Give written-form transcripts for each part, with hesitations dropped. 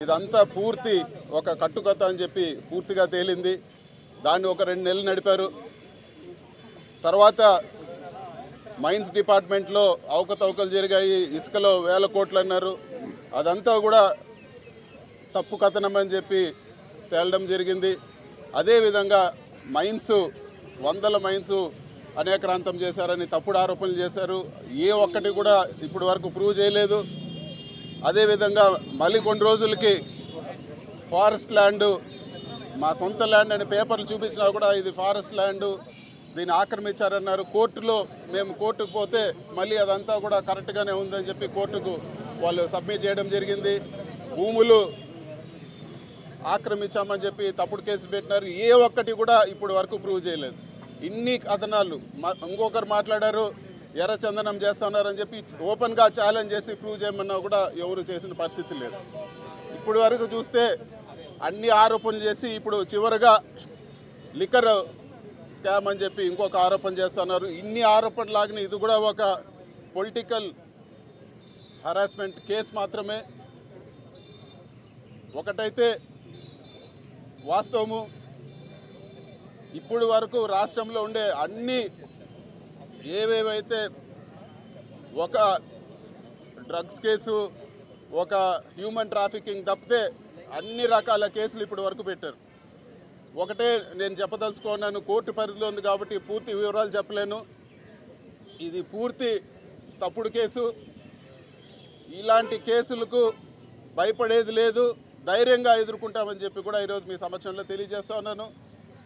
ఇదంతా పూర్తి ఒక కట్టుకథ అని చెప్పి పూర్తిగా తేలింది. దాన్ని ఒక 2 నెలలు నడిపారు. తర్వాత మైన్స్ డిపార్ట్మెంట్లో అవకతవకలు జరిగాయి, ఇసుకలో వేల కోట్లు అన్నారు. అదంతా కూడా తప్పు కథనం అని చెప్పి తేలడం జరిగింది. అదేవిధంగా మైన్స్, వందల మైన్స్ అనేక్రాంతం చేశారని తప్పుడు ఆరోపణలు చేశారు. ఏ ఒక్కటి కూడా ఇప్పటి వరకు ప్రూవ్ చేయలేదు. అదేవిధంగా మళ్ళీ కొన్ని రోజులకి ఫారెస్ట్ ల్యాండ్, మా సొంత ల్యాండ్ అని పేపర్లు చూపించినా కూడా ఇది ఫారెస్ట్ ల్యాండ్, దీన్ని ఆక్రమించారన్నారు. మేము కోర్టుకు పోతే మళ్ళీ అదంతా కూడా కరెక్ట్గానే ఉందని చెప్పి కోర్టుకు వాళ్ళు సబ్మిట్ చేయడం జరిగింది. భూములు ఆక్రమించామని చెప్పి తప్పుడు కేసు పెట్టినారు. ఏ ఒక్కటి కూడా ఇప్పటి వరకు ప్రూవ్ చేయలేదు. ఇన్ని కథనాలు. ఇంకొకరు మాట్లాడారు ఎర్రచందనం చేస్తున్నారని చెప్పి ఓపెన్గా ఛాలెంజ్ చేసి ప్రూవ్ చేయమన్నా కూడా ఎవరు చేసిన పరిస్థితి లేదు. ఇప్పటి వరకు చూస్తే అన్ని ఆరోపణలు చేసి ఇప్పుడు చివరిగా లిక్కర్ స్కామ్ అని చెప్పి ఇంకొక ఆరోపణ చేస్తున్నారు. ఇన్ని ఆరోపణలు లాగిన ఇది కూడా ఒక పొలిటికల్ హరాస్మెంట్ కేసు మాత్రమే. ఒకటైతే వాస్తవము, ఇప్పుడు వరకు రాష్ట్రంలో ఉండే అన్ని ఏవేవైతే ఒక డ్రగ్స్ కేసు, ఒక హ్యూమన్ ట్రాఫికింగ్ తప్పితే అన్ని రకాల కేసులు ఇప్పటి వరకు పెట్టారు. ఒకటే నేను చెప్పదలుచుకున్నాను, కోర్టు పరిధిలో ఉంది కాబట్టి పూర్తి వివరాలు చెప్పలేను. ఇది పూర్తి తప్పుడు కేసు. ఇలాంటి కేసులకు భయపడేది లేదు, ధైర్యంగా ఎదుర్కొంటామని చెప్పి కూడా ఈరోజు మీ సమక్షంలో తెలియజేస్తా ఉన్నాను.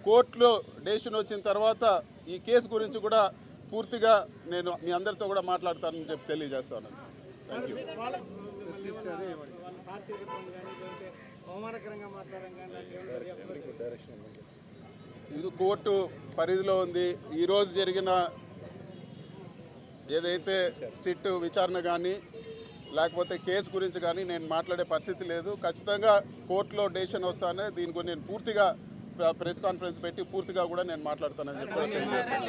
కోర్టులో డెసిషన్ వచ్చిన తర్వాత ఈ కేసు గురించి కూడా పూర్తిగా నేను మీ అందరితో కూడా మాట్లాడతానని చెప్పి తెలియజేస్తాను. Thank you. ఇది కోర్టు పరిధిలో ఉంది. ఈరోజు జరిగిన ఏదైతే సిట్ విచారణ కానీ లేకపోతే కేసు గురించి కానీ నేను మాట్లాడే పరిస్థితి లేదు. ఖచ్చితంగా కోర్టులో డెసిషన్ వస్తానే దీని గురించి నేను పూర్తిగా ప్రెస్ కాన్ఫరెన్స్ పెట్టి పూర్తిగా కూడా నేను మాట్లాడతానని చెప్పి కూడా తెలియజేస్తాను.